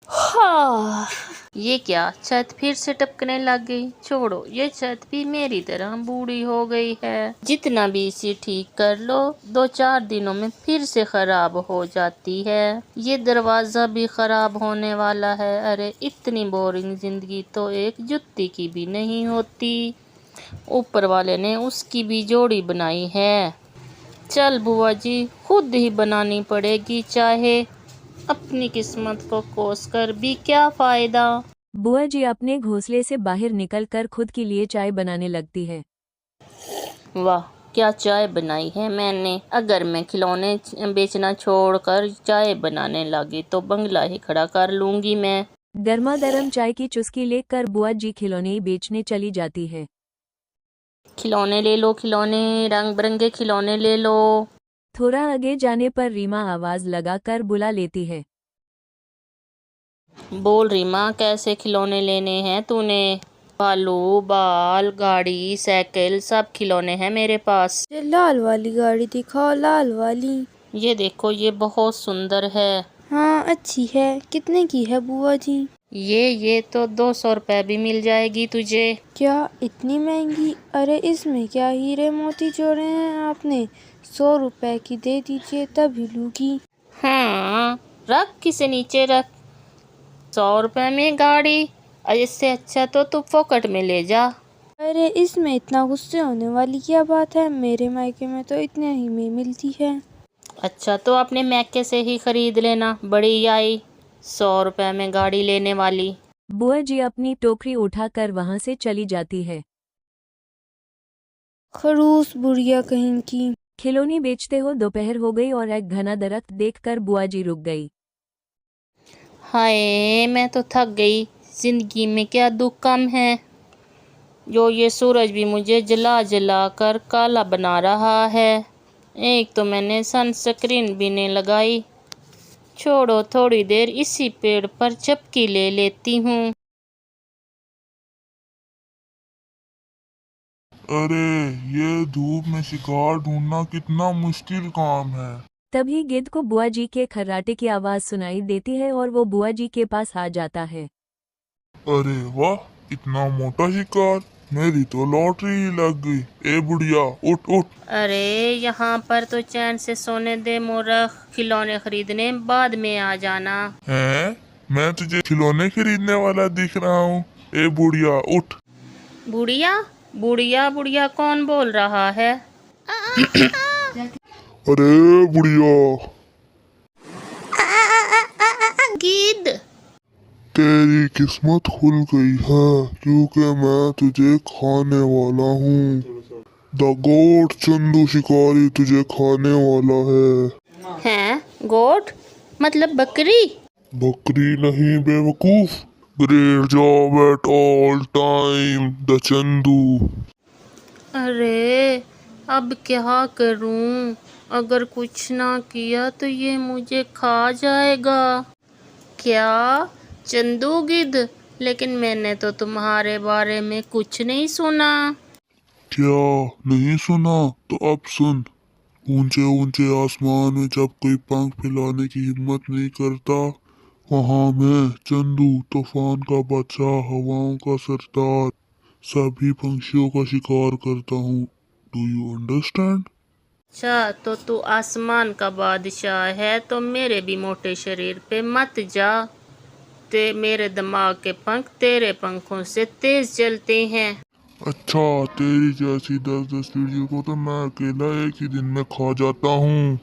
हाँ, ये क्या, छत फिर से टपकने लग गई। छोड़ो, ये छत भी मेरी तरह बूढ़ी हो गई है। जितना भी इसे ठीक कर लो, 2-4 दिनों में फिर से खराब हो जाती है। ये दरवाजा भी खराब होने वाला है। अरे इतनी बोरिंग जिंदगी तो एक जुत्ती की भी नहीं होती। ऊपर वाले ने उसकी भी जोड़ी बनाई है। चल बुआ जी, खुद ही बनानी पड़ेगी, चाहे अपनी किस्मत को कोस कर भी क्या फायदा। बुआ जी अपने घोंसले से बाहर निकलकर खुद के लिए चाय बनाने लगती है। वाह, क्या चाय बनाई है मैंने। अगर मैं खिलौने बेचना छोड़कर चाय बनाने लगी तो बंगला ही खड़ा कर लूंगी मैं। गर्मा गर्म चाय की चुस्की लेकर बुआ जी खिलौने बेचने चली जाती है। खिलौने ले लो, खिलौने, रंग बिरंगे खिलौने ले लो। थोड़ा आगे जाने पर रीमा आवाज लगाकर बुला लेती है। बोल रीमा, कैसे खिलौने लेने हैं तूने? भालू, बाल, गाड़ी, साइकिल, सब खिलौने हैं मेरे पास। मुझे लाल वाली गाड़ी दिखाओ, लाल वाली। ये देखो, ये बहुत सुंदर है। हाँ अच्छी है। कितने की है बुआ जी? ये तो 200 रुपए भी मिल जाएगी तुझे। क्या इतनी महंगी? अरे इसमें क्या हीरे मोती जोड़े हैं आपने? 100 रुपए की दे दीजिए तभी लूंगी। हाँ, रख, किसे नीचे रख। 100 रुपए में गाड़ी? इससे अच्छा तो तू फोकट में ले जा। अरे इसमें इतना गुस्से होने वाली क्या बात है? मेरे मायके में तो इतने ही में मिलती है। अच्छा, तो अपने मैके से ही खरीद लेना, बड़ी आई 100 रुपए में गाड़ी लेने वाली। बुआ जी अपनी टोकरी उठाकर वहां से चली जाती है। खड़ूस बुढ़िया कहीं की। खिलौने बेचते हो दोपहर हो गई और एक घना दरख्त देखकर बुआ जी रुक गई। हाय, मैं तो थक गई। जिंदगी में क्या दुख कम है, जो ये सूरज भी मुझे जला जला कर काला बना रहा है। एक तो मैंने सनस्क्रीन भी नहीं लगाई। छोड़ो, थोड़ी देर इसी पेड़ पर झपकी ले लेती हूँ। अरे ये धूप में शिकार ढूंढना कितना मुश्किल काम है। तभी गिद्ध को बुआ जी के खर्राटे की आवाज सुनाई देती है और वो बुआ जी के पास आ जाता है। अरे वाह, इतना मोटा शिकार, मेरी तो लॉटरी ही लग गई। ए बुढ़िया, उठ उठ। अरे यहाँ पर तो चैन से सोने दे मूर्ख। खिलौने खरीदने बाद में आ जाना। हैं? मैं तुझे खिलौने खरीदने वाला दिख रहा हूँ? ए बुढ़िया उठ। बुढ़िया? बुढ़िया बुढ़िया कौन बोल रहा है? अरे बुढ़िया, गिद्ध। तेरी किस्मत खुल गई है, क्योंकि मैं तुझे खाने वाला हूँ। द गोट चंदू शिकारी तुझे खाने वाला है। हैं? गोट मतलब बकरी? बकरी नहीं बेवकूफ, great job at all time the Chandu. अरे अब क्या करूं? अगर कुछ ना किया तो ये मुझे खा जाएगा। क्या? चंदू गिद्ध? लेकिन मैंने तो तुम्हारे बारे में कुछ नहीं सुना। क्या नहीं सुना? तो अब सुन। ऊंचे ऊंचे आसमान में जब कोई पंख फैलाने की हिम्मत नहीं करता, वहाँ मैं चंदू, तूफान का बादशाह, हवाओं का सरदार, सभी पंछियों का शिकार करता हूँ। Do you understand? अच्छा, तो तू आसमान का बादशाह है तो मेरे भी मोटे शरीर पे मत जा। ते मेरे दिमाग के पंख तेरे पंखों से तेज चलते हैं। अच्छा, तेरी जैसी 10-10 चिड़ियों को तो मैं अकेला एक ही दिन में खा जाता हूँ।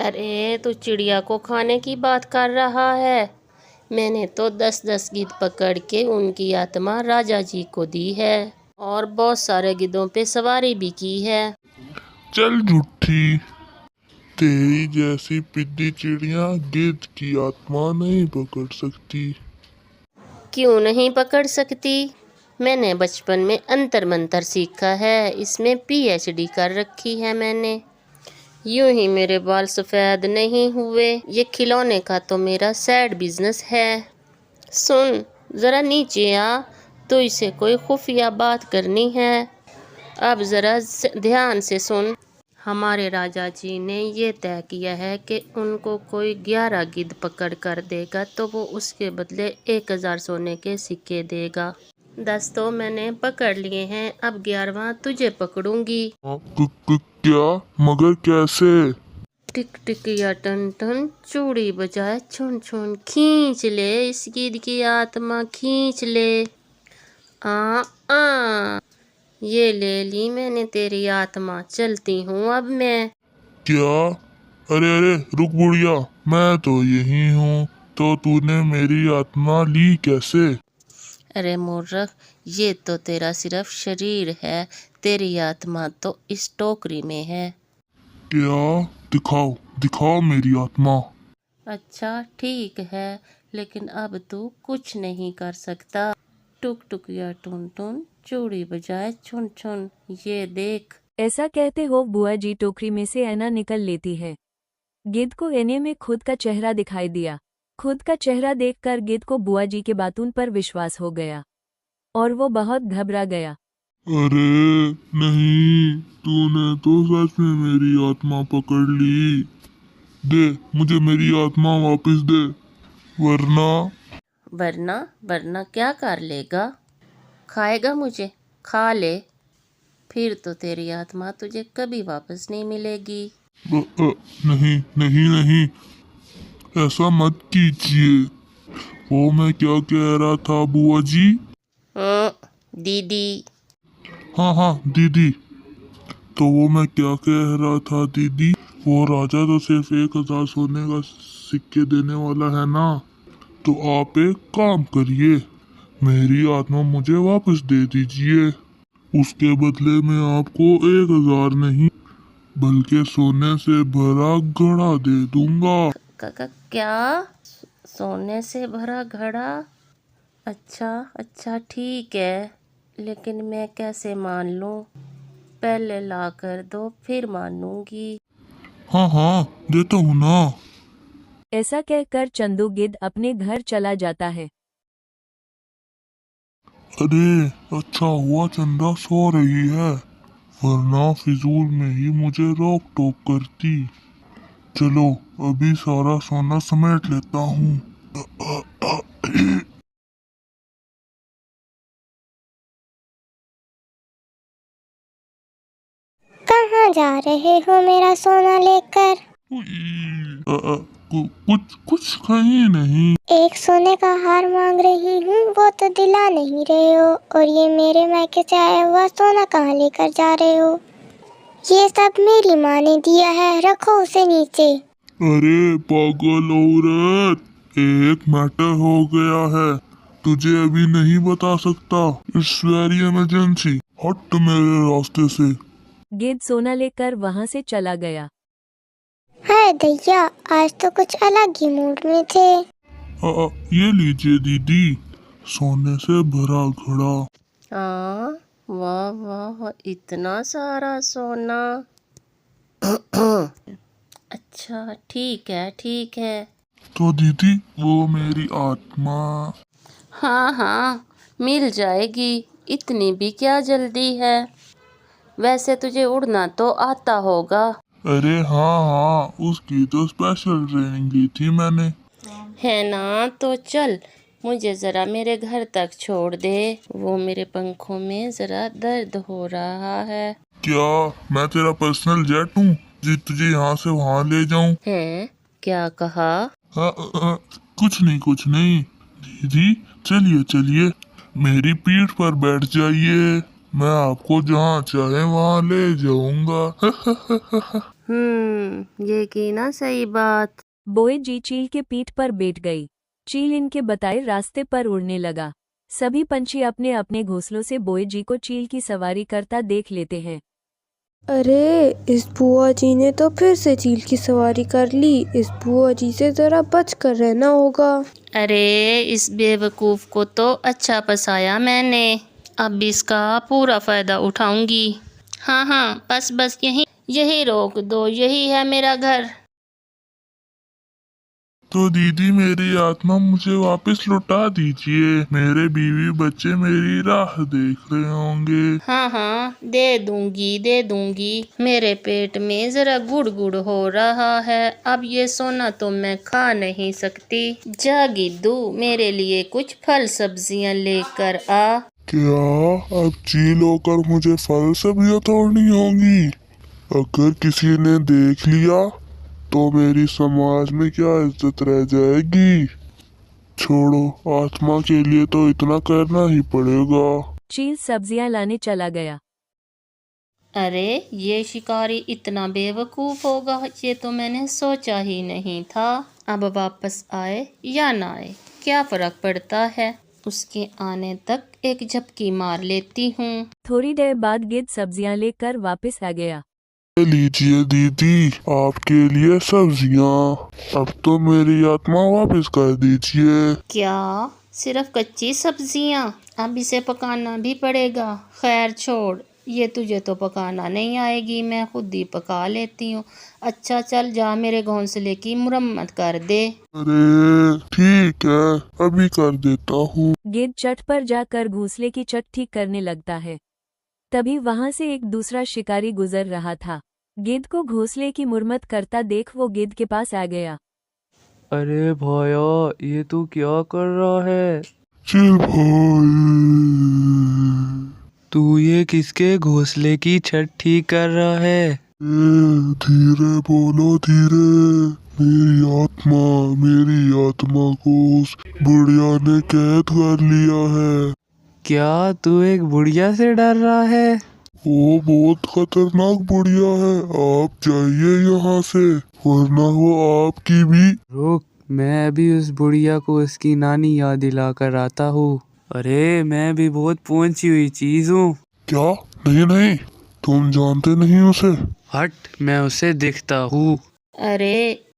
अरे तू चिड़िया को खाने की बात कर रहा है? मैंने तो 10-10 गिद्ध पकड़ के उनकी आत्मा राजा जी को दी है और बहुत सारे गिद्धों पे सवारी भी की है। चल झूठी, तेरी जैसी पिद्दी चिड़िया गिद्ध की आत्मा नहीं पकड़ सकती। क्यों नहीं पकड़ सकती? मैंने बचपन में अंतर मंतर सीखा है, इसमें पीएचडी कर रखी है मैंने। यूं ही मेरे बाल सफ़ेद नहीं हुए। ये खिलौने का तो मेरा साइड बिजनेस है। सुन, ज़रा नीचे आ, तो इसे कोई खुफिया बात करनी है। अब ज़रा ध्यान से सुन। हमारे राजा जी ने ये तय किया है कि उनको कोई 11 गिद्ध पकड़ कर देगा तो वो उसके बदले 1000 सोने के सिक्के देगा। 10 तो मैंने पकड़ लिए हैं, अब 11वां तुझे पकड़ूंगी। क्या? मगर कैसे? टिक टिक या टन टन, चूड़ी बजाए छुन छुन, खींच ले इस गिद्ध की आत्मा, खींच ले। आ आ ये ले ली मैंने तेरी आत्मा, चलती हूँ अब मैं। क्या? अरे अरे रुक बुढ़िया, मैं तो यही हूँ, तो तूने मेरी आत्मा ली कैसे? अरे मूर्ख, ये तो तेरा सिर्फ शरीर है, तेरी आत्मा तो इस टोकरी में है। क्या? दिखाओ दिखाओ मेरी आत्मा। अच्छा ठीक है, लेकिन अब तू कुछ नहीं कर सकता। टुक टुक या टुन टुन, चूड़ी बजाए छुन छुन, ये देख। ऐसा कहते हो बुआ जी टोकरी में से ऐना निकल लेती है। गिद्ध को ऐने में खुद का चेहरा दिखाई दिया। खुद का चेहरा देखकर गिद्ध को बुआ जी के बातों पर विश्वास हो गया और वो बहुत घबरा गया। अरे नहीं, तूने तो सच में मेरी आत्मा पकड़ ली। दे, मुझे मेरी आत्मा वापस दे, वरना। वरना वरना क्या कर लेगा? खाएगा मुझे? खा ले, फिर तो तेरी आत्मा तुझे कभी वापस नहीं मिलेगी। नहीं नहीं नहीं, ऐसा मत कीजिए। वो मैं क्या कह रहा था बुआ जी? दीदी। हाँ हाँ दीदी, तो वो मैं क्या कह रहा था दीदी, वो राजा तो सिर्फ 1000 सोने का सिक्के देने वाला है ना, तो आप एक काम करिए, मेरी आत्मा मुझे वापस दे दीजिए। उसके बदले में आपको 1000 नहीं बल्कि सोने से भरा घड़ा दे दूंगा। क्या? सोने से भरा घड़ा? अच्छा अच्छा ठीक है, लेकिन मैं कैसे मान लूं? पहले ला कर दो फिर मानूंगी। हाँ हाँ देता हूँ ना। ऐसा कहकर चंदू गिद्ध अपने घर चला जाता है। अरे अच्छा हुआ चंदा सो रही है, वरना फिजूल में ही मुझे रोक टोक करती। चलो अभी सारा सोना समेट लेता हूँ। कहाँ जा रहे हो मेरा सोना लेकर? कुछ कुछ कहीं नहीं। एक सोने का हार मांग रही हूँ, वो तो दिला नहीं रहे हो, और ये मेरे मायके से आया हुआ सोना कहाँ लेकर जा रहे हो? ये सब मेरी माँ ने दिया है, रखो उसे नीचे। अरे पागल औरत, एक मैटर हो गया है, तुझे अभी नहीं बता सकता। इट्स वेरी इमरजेंसी, हट मेरे रास्ते से। गिद्ध सोना लेकर वहां से चला गया। हाय दैया, आज तो कुछ अलग ही मूड में थे। ये लीजिए दीदी, सोने से भरा घड़ा। हाँ, वाह वाह, इतना सारा सोना। अच्छा ठीक है। तो दीदी वो मेरी आत्मा। हाँ हाँ, मिल जाएगी, इतनी भी क्या जल्दी है? वैसे तुझे उड़ना तो आता होगा। अरे हाँ हाँ, उसकी तो स्पेशल ट्रेनिंग ली थी मैंने। है ना, तो चल, मुझे ज़रा मेरे घर तक छोड़ दे, वो मेरे पंखों में ज़रा दर्द हो रहा है। क्या मैं तेरा पर्सनल जेट हूँ जी तुझे यहाँ से वहाँ ले जाऊँ? हैं? क्या कहा? कुछ नहीं दीदी, चलिए चलिए, मेरी पीठ पर बैठ जाइए, मैं आपको जहाँ चाहे वहाँ ले जाऊंगा। ये की ना सही बात। बोए जी चील के पीठ पर बैठ गई। चील इनके बताए रास्ते पर उड़ने लगा। सभी पंछी अपने अपने घोंसलों से बोए जी को चील की सवारी करता देख लेते हैं। अरे इस बुआ जी ने तो फिर से चील की सवारी कर ली, इस बुआ जी से जरा बच कर रहना होगा। अरे इस बेवकूफ़ को तो अच्छा फंसाया मैंने, अब इसका पूरा फ़ायदा उठाऊंगी। हाँ हाँ, बस यही रोक दो, यही है मेरा घर। तो दीदी मेरी आत्मा मुझे वापस लौटा दीजिए, मेरे बीवी बच्चे मेरी राह देख रहे होंगे। हाँ हाँ, दे दूंगी। मेरे पेट में जरा गुड़ गुड़ हो रहा है, अब ये सोना तो मैं खा नहीं सकती। जा गिद्दू, मेरे लिए कुछ फल सब्जियां लेकर आ। क्या अब चील होकर मुझे फल सब्जियां तोड़नी होंगी? अगर किसी ने देख लिया तो मेरी समाज में क्या इज्जत रह जाएगी। छोड़ो, आत्मा के लिए तो इतना करना ही पड़ेगा। चील सब्जियां लाने चला गया। अरे ये शिकारी इतना बेवकूफ होगा, ये तो मैंने सोचा ही नहीं था। अब वापस आए या ना आए क्या फर्क पड़ता है, उसके आने तक एक झपकी मार लेती हूँ। थोड़ी देर बाद गिद्ध सब्जियां लेकर वापस आ गया। ये लीजिए दीदी, आपके लिए सब्जियां। अब तो मेरी आत्मा वापस कर दीजिए। क्या सिर्फ कच्ची सब्जियां? अब इसे पकाना भी पड़ेगा। खैर छोड़, ये तुझे तो पकाना नहीं आएगी, मैं खुद ही पका लेती हूँ। अच्छा चल जा, मेरे घोंसले की मुरम्मत कर दे। अरे ठीक है, अभी कर देता हूँ। गिद्ध चट पर जाकर घोंसले की चट ठीक करने लगता है। तभी वहां से एक दूसरा शिकारी गुजर रहा था। गिद्ध को घोंसले की मुरम्मत करता देख वो गिद्ध के पास आ गया। अरे भाया, ये तू क्या कर रहा है? चल भाई, तू ये किसके घोंसले की छत ठीक कर रहा है? धीरे बोलो, धीरे। मेरी आत्मा को उस बुढ़िया ने कैद कर लिया है। क्या तू एक बुढ़िया से डर रहा है? वो बहुत खतरनाक बुढ़िया है, आप जाइए यहाँ से, वरना वो आपकी भी। रुक, मैं अभी उस बुढ़िया को उसकी नानी याद दिला कर आता हूँ। अरे मैं भी बहुत पहुंची हुई चीज हूँ। क्या? नहीं नहीं, तुम जानते नहीं उसे। हट, मैं उसे दिखता हूँ। अरे